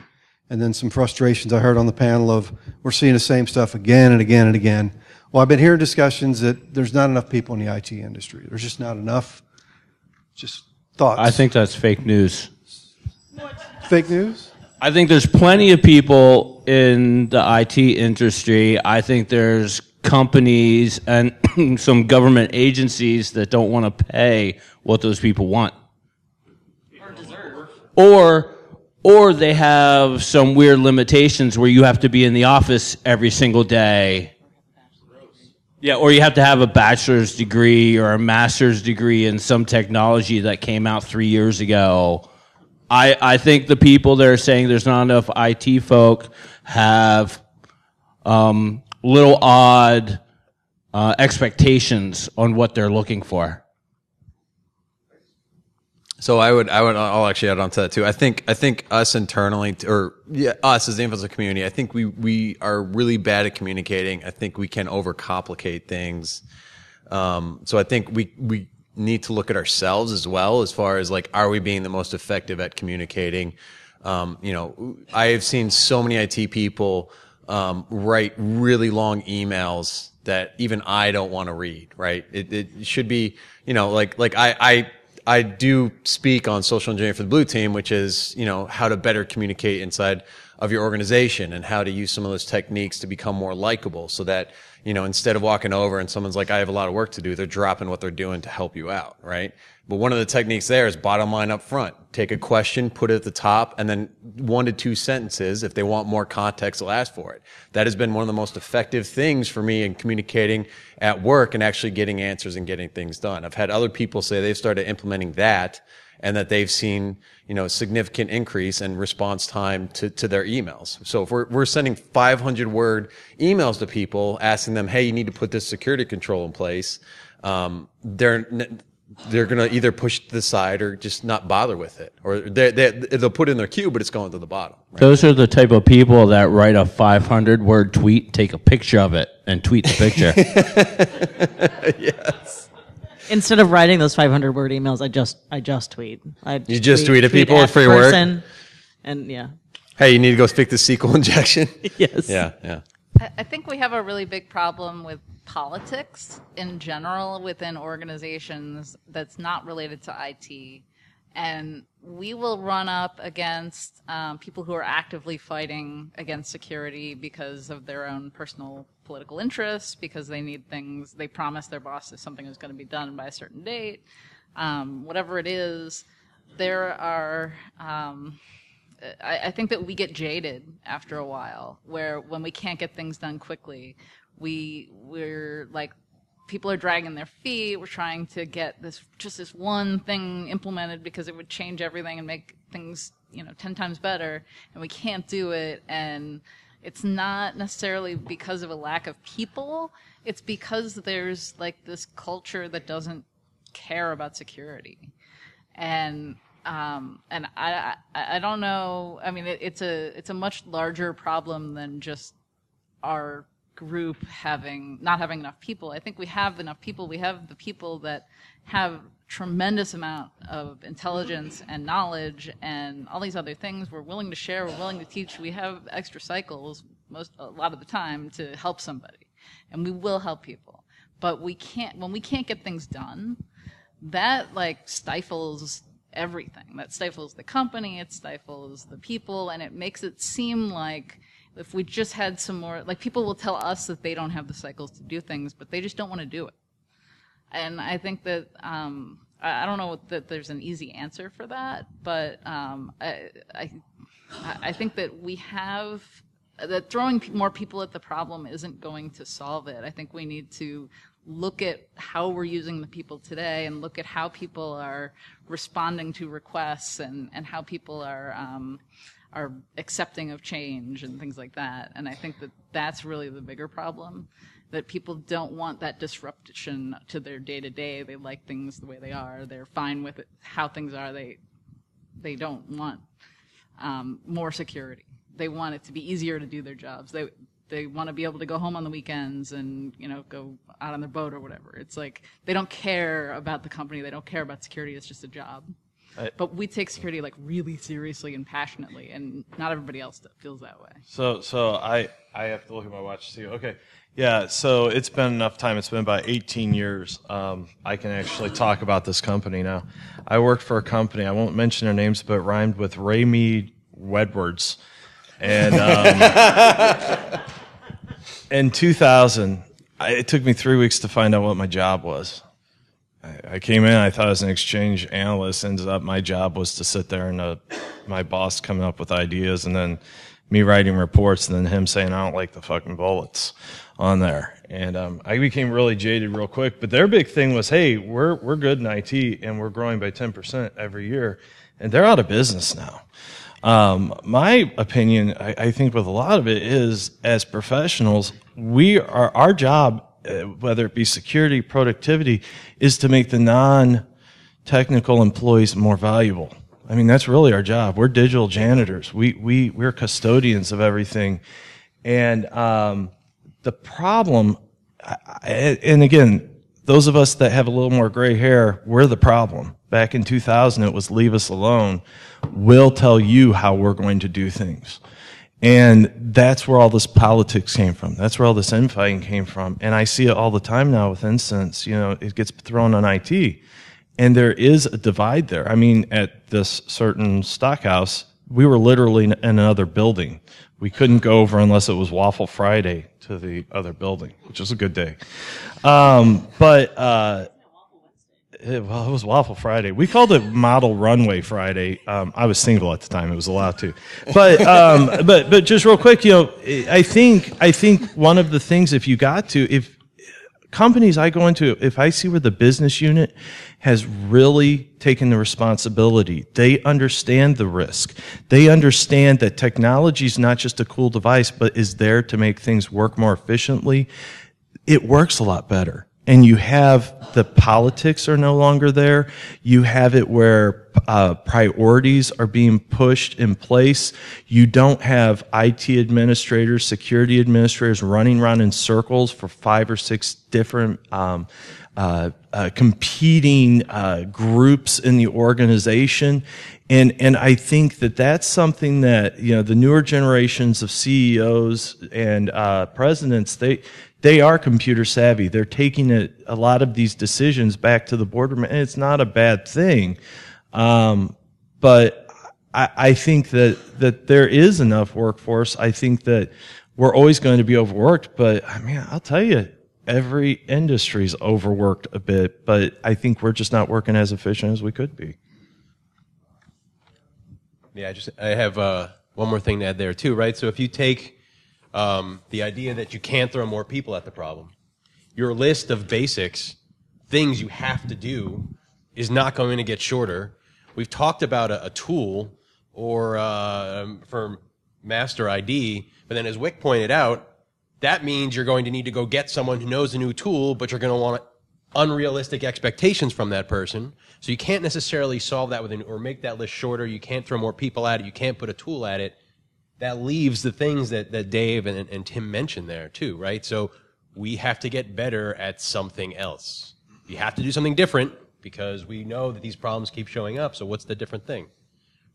Speaker 10: And then some frustrations I heard on the panel of we're seeing the same stuff again and again and again. Well, I've been hearing discussions that there's not enough people in the IT industry. There's just not enough. Just thoughts.
Speaker 4: I think that's fake news.
Speaker 10: Fake news?
Speaker 4: I think there's plenty of people in the IT industry. I think there's companies and some government agencies that don't want to pay what those people want.
Speaker 2: Or deserve.
Speaker 4: Or they have some weird limitations where you have to be in the office every single day. Yeah, or you have to have a bachelor's degree or a master's degree in some technology that came out 3 years ago. I think the people that are saying there's not enough IT folk have little odd expectations on what they're looking for.
Speaker 1: So I'll actually add on to that too. I think us internally, us as the influencer community, I think we are really bad at communicating. I think we can overcomplicate things. So I think we need to look at ourselves as well, as far as like, are we being the most effective at communicating? I have seen so many IT people write really long emails that even I don't want to read. Right? It should be, I do speak on social engineering for the Blue Team, which is, how to better communicate inside of your organization and how to use some of those techniques to become more likable so that, instead of walking over and someone's like, I have a lot of work to do, they're dropping what they're doing to help you out, right? But one of the techniques there is bottom line up front. Take a question, put it at the top, and then 1 to 2 sentences. If they want more context, they'll ask for it. That has been one of the most effective things for me in communicating at work and actually getting answers and getting things done. I've had other people say they've started implementing that and that they've seen, a significant increase in response time to their emails. So if we're sending 500-word emails to people asking them, hey, you need to put this security control in place, they're going to either push it to the side or just not bother with it. Or they'll put it in their queue, but it's going to the bottom. Right?
Speaker 4: Those are the type of people that write a 500-word tweet, take a picture of it, and tweet the picture.
Speaker 1: Yes.
Speaker 2: Instead of writing those 500-word emails, I just tweet.
Speaker 1: You just tweet at people for your work?
Speaker 2: And yeah.
Speaker 1: Hey, you need to go fix the SQL injection?
Speaker 2: Yes.
Speaker 1: Yeah.
Speaker 6: I think we have a really big problem with politics in general within organizations that's not related to IT. And we will run up against people who are actively fighting against security because of their own personal political interests, because they need things, they promise their bosses something is going to be done by a certain date. Whatever it is, there are... I think that we get jaded after a while, where when we can't get things done quickly, we're like, people are dragging their feet. We're trying to get this one thing implemented because it would change everything and make things 10 times better, and we can't do it. And it's not necessarily because of a lack of people. It's because there's like this culture that doesn't care about security, and I don't know. I mean, it's a much larger problem than just our group not having enough people. I think we have enough people. We have the people that have tremendous amount of intelligence and knowledge and all these other things. We're willing to share. We're willing to teach. We have extra cycles a lot of the time to help somebody, and we will help people. But when we can't get things done, that like stifles everything. That stifles the company, it stifles the people, and it makes it seem like if we just had some more, like people will tell us that they don't have the cycles to do things, but they just don't want to do it. And I think that, I don't know that there's an easy answer for that, but I think that that throwing more people at the problem isn't going to solve it. I think we need to look at how we're using the people today and look at how people are responding to requests and how people are accepting of change and things like that. And I think that that's really the bigger problem, that people don't want that disruption to their day-to-day. They like things the way they are. They're fine with it, how things are. They don't want more security. They want it to be easier to do their jobs. They want to be able to go home on the weekends and, go out on their boat or whatever. It's like they don't care about the company. They don't care about security. It's just a job. But we take security like really seriously and passionately, and not everybody else feels that way.
Speaker 3: So I have to look at my watch to see. Okay, yeah. So it's been enough time. It's been about 18 years. I can actually talk about this company now. I worked for a company. I won't mention their names, but it rhymed with Ray Mead Wedwards. And in 2000, it took me 3 weeks to find out what my job was. I came in, I thought I was an exchange analyst. Ended up my job was to sit there and my boss coming up with ideas, and then me writing reports, and then him saying, I don't like the fucking bullets on there. And I became really jaded real quick. But their big thing was, hey, we're good in IT, and we're growing by 10% every year. And they're out of business now. My opinion, I think with a lot of it is, as professionals, our job, whether it be security, productivity, is to make the non-technical employees more valuable. I mean, that's really our job. We're digital janitors. We're custodians of everything. And the problem, and again, those of us that have a little more gray hair, we're the problem. Back in 2000, it was leave us alone. We'll tell you how we're going to do things. And that's where all this politics came from. That's where all this infighting came from. And I see it all the time now with incidents. It gets thrown on IT. And there is a divide there. I mean, at this certain stock house, we were literally in another building. We couldn't go over unless it was Waffle Friday to the other building, which was a good day. It was Waffle Friday. We called it Model Runway Friday. I was single at the time; it was allowed to. But just real quick, I think one of the things, if companies I go into, if I see where the business unit has really taken the responsibility, they understand the risk. They understand that technology is not just a cool device, but is there to make things work more efficiently. It works a lot better. And you have the politics are no longer there. You have it where priorities are being pushed in place. You don't have IT administrators, security administrators running around in circles for 5 or 6 different competing groups in the organization. And I think that that's something that, the newer generations of CEOs and presidents, they are computer savvy. They're taking a lot of these decisions back to the boardroom, and it's not a bad thing. But I think that there is enough workforce. I think that we're always going to be overworked, but I mean, I'll tell you, every industry's overworked a bit, but I think we're just not working as efficient as we could be.
Speaker 7: Yeah, I have one more thing to add there too, right? So if you take the idea that you can't throw more people at the problem, your list of basics, things you have to do, is not going to get shorter. We've talked about a tool or for master ID, but then as Wick pointed out, that means you're going to need to go get someone who knows a new tool, but you're going to want unrealistic expectations from that person. So you can't necessarily solve that or make that list shorter. You can't throw more people at it. You can't put a tool at it. That leaves the things that Dave and Tim mentioned there too, right? So we have to get better at something else. You have to do something different because we know that these problems keep showing up. So what's the different thing?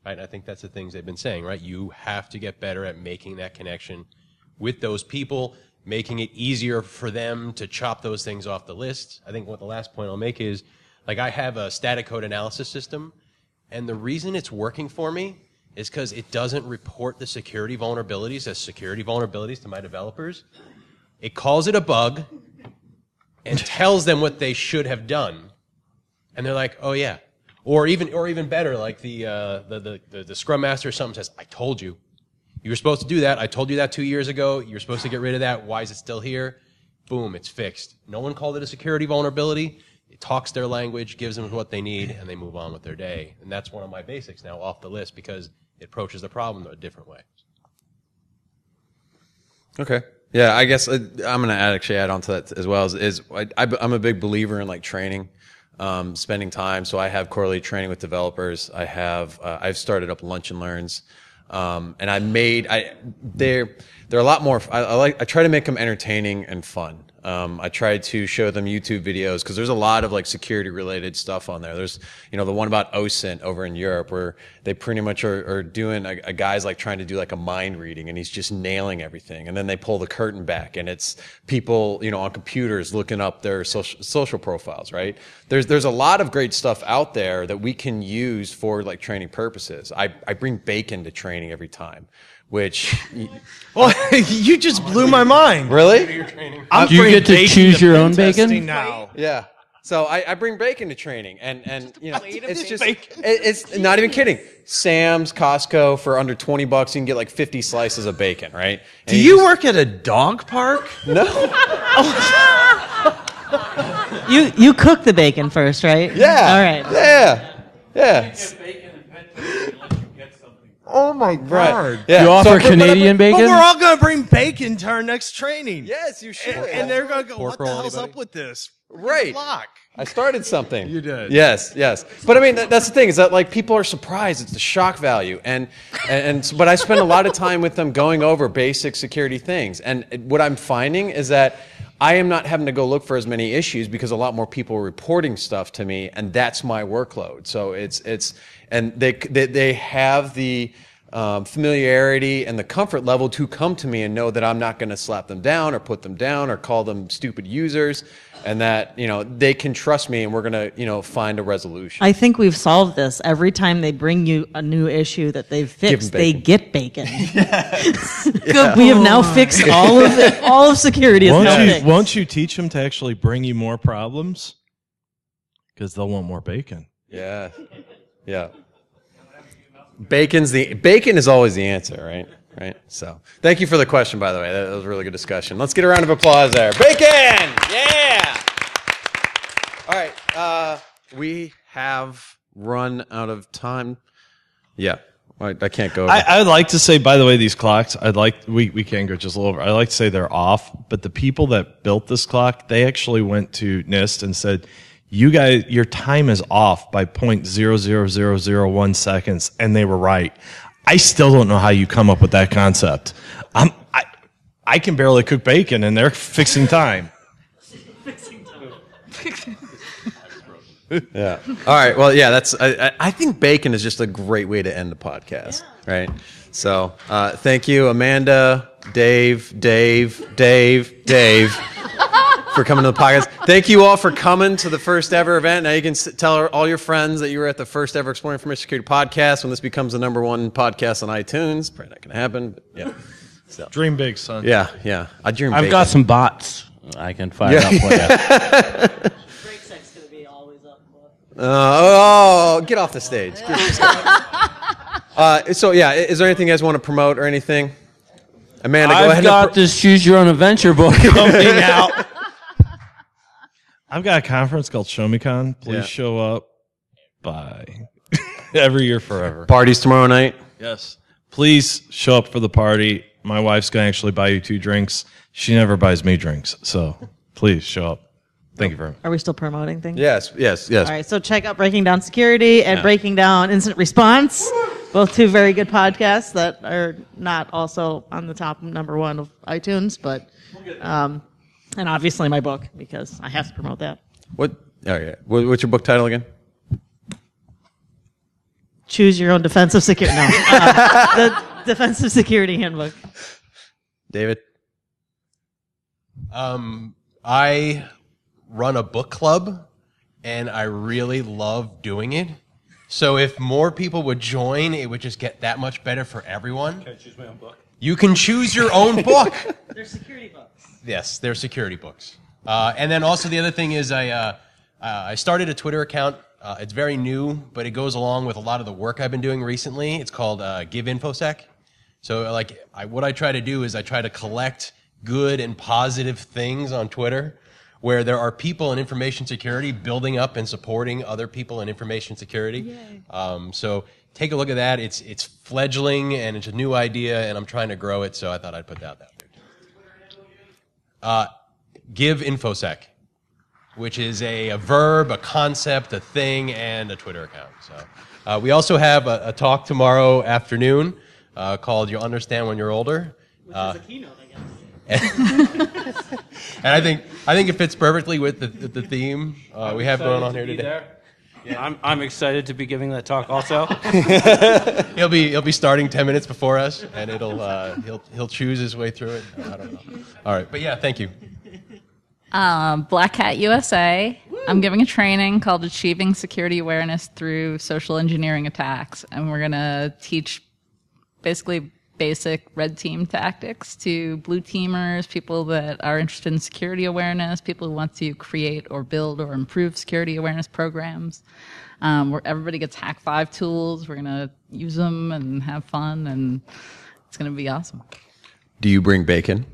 Speaker 7: Right? And I think that's the things they've been saying, right? You have to get better at making that connection with those people, making it easier for them to chop those things off the list. I think what the last point I'll make is, like, I have a static code analysis system, and the reason it's working for me is because it doesn't report the security vulnerabilities as security vulnerabilities to my developers. It calls it a bug and tells them what they should have done. And they're like, oh yeah. Or even better, like the Scrum Master or something says, I told you. You were supposed to do that. I told you that 2 years ago. You're supposed to get rid of that. Why is it still here? Boom, it's fixed. No one called it a security vulnerability. It talks their language, gives them what they need, and they move on with their day. And that's one of my basics now off the list because it approaches the problem a different way.
Speaker 1: Okay. Yeah, I guess I'm going to add on to that as well. I'm a big believer in like training, spending time. So I have quarterly training with developers. I've started up lunch and learns. And they're a lot more. I try to make them entertaining and fun. I try to show them YouTube videos because there's a lot of like security related stuff on there. There's, the one about OSINT over in Europe where they pretty much are doing a guy's like trying to do like a mind reading and he's just nailing everything. And then they pull the curtain back and it's people, on computers looking up their social profiles, right? There's a lot of great stuff out there that we can use for like training purposes. I bring bacon to training every time. Which,
Speaker 3: well, you just blew my mind.
Speaker 1: Really?
Speaker 4: Do you get to choose your own bacon
Speaker 3: now?
Speaker 1: Yeah. So I bring bacon to training, and it's just it's not even kidding. Sam's, Costco for under $20, you can get like 50 slices of bacon, right? And
Speaker 3: Do you work at a dog park?
Speaker 1: No.
Speaker 2: You cook the bacon first, right?
Speaker 1: Yeah.
Speaker 2: All right.
Speaker 1: Yeah.
Speaker 3: Oh my God!
Speaker 1: Yeah.
Speaker 4: You offer Canadian bacon?
Speaker 3: But we're all going to bring bacon to our next training.
Speaker 1: Yes, you should.
Speaker 3: And they're going to go,
Speaker 7: Pork
Speaker 3: what the
Speaker 7: roll,
Speaker 3: hell's
Speaker 7: anybody?
Speaker 3: up with this?
Speaker 1: Right.
Speaker 3: Block.
Speaker 1: I started something.
Speaker 3: You did.
Speaker 1: Yes. But I mean, that's the thing is that like people are surprised. It's the shock value, but I spend a lot of time with them going over basic security things. And what I'm finding is that I am not having to go look for as many issues because a lot more people are reporting stuff to me, and that's my workload. So and they have the familiarity and the comfort level to come to me and know that I'm not going to slap them down or put them down or call them stupid users, and that they can trust me and we're going to find a resolution.
Speaker 2: I think we've solved this. Every time they bring you a new issue that they've fixed, they get bacon.
Speaker 1: Yes.
Speaker 2: We have now fixed all of it. All of security is now fixed.
Speaker 3: Won't you teach them to actually bring you more problems? Because they'll want more bacon.
Speaker 1: Yeah. Bacon is always the answer, right? So, thank you for the question, by the way. That was a really good discussion. Let's get a round of applause there. Bacon! Yeah! All right. We have run out of time. Yeah. I can't go over.
Speaker 3: I'd like to say, by the way, these clocks, we can go just a little over. I'd like to say they're off, but the people that built this clock, they actually went to NIST and said, you guys, your time is off by 0.00001 seconds, and they were right. I still don't know how you come up with that concept. I can barely cook bacon, and they're fixing time.
Speaker 1: Yeah. All right. Well, yeah. I think bacon is just a great way to end the podcast, right? So, thank you, Amanda, Dave, for coming to the podcast. Thank you all for coming to the first ever event. Now you can tell all your friends that you were at the first ever Exploring Information Security podcast when this becomes the #1 podcast on iTunes. Probably not going to happen, but yeah. So.
Speaker 3: Dream big, son.
Speaker 1: Yeah. I dream big.
Speaker 4: I've got some bots I can fire up for you.
Speaker 2: Break sex going to be always up.
Speaker 1: Get off the stage. So, yeah, is there anything you guys want to promote or anything? Amanda, go ahead.
Speaker 4: I've got this Choose Your Own Adventure book coming out.
Speaker 3: I've got a conference called ShowMeCon. Please show up. Bye. Every year forever.
Speaker 1: Parties tomorrow night?
Speaker 3: Yes. Please show up for the party. My wife's going to actually buy you 2 drinks. She never buys me drinks. So please show up. Thank you very much.
Speaker 2: Are we still promoting things?
Speaker 1: Yes.
Speaker 2: All right, so check out Breaking Down Security and Breaking Down Incident Response. Both 2 very good podcasts that are not also on the top #1 of iTunes, but and obviously my book, because I have to promote that.
Speaker 1: What's your book title again?
Speaker 2: Choose Your Own Defensive Security. No, the Defensive Security Handbook.
Speaker 1: David?
Speaker 7: I run a book club, and I really love doing it. So if more people would join, it would just get that much better for everyone.
Speaker 5: Can I choose my own book?
Speaker 7: You can choose your own book.
Speaker 2: They're security books.
Speaker 7: Yes, they're security books. And then also the other thing is I started a Twitter account. It's very new, but it goes along with a lot of the work I've been doing recently. It's called Give InfoSec. So what I try to do is I try to collect good and positive things on Twitter where there are people in information security building up and supporting other people in information security. So take a look at that. It's fledgling and it's a new idea, and I'm trying to grow it, so I thought I'd put that out there. Give InfoSec, which is a verb, a concept, a thing, and a Twitter account. So we also have a talk tomorrow afternoon called "You'll Understand When You're Older,"
Speaker 2: Which is a keynote, I guess.
Speaker 7: And I think it fits perfectly with the theme we have going on here today.
Speaker 4: Yeah, I'm excited to be giving that talk also.
Speaker 7: He'll be starting 10 minutes before us, and he'll choose his way through it. I don't know. All right, but yeah, thank you.
Speaker 6: Black Hat USA. I'm giving a training called Achieving Security Awareness Through Social Engineering Attacks, and we're going to teach basically basic red team tactics to blue teamers, people that are interested in security awareness, people who want to create or build or improve security awareness programs. Where everybody gets Hack 5 tools. We're going to use them and have fun, and it's going to be awesome.
Speaker 1: Do you bring bacon?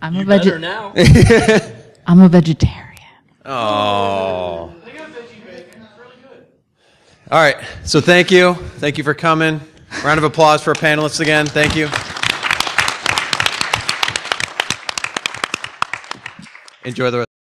Speaker 6: I'm
Speaker 4: You better now.
Speaker 6: I'm a vegetarian.
Speaker 1: Oh. All right. So thank you. Thank you for coming. Round of applause for our panelists again. Thank you. Enjoy the rest.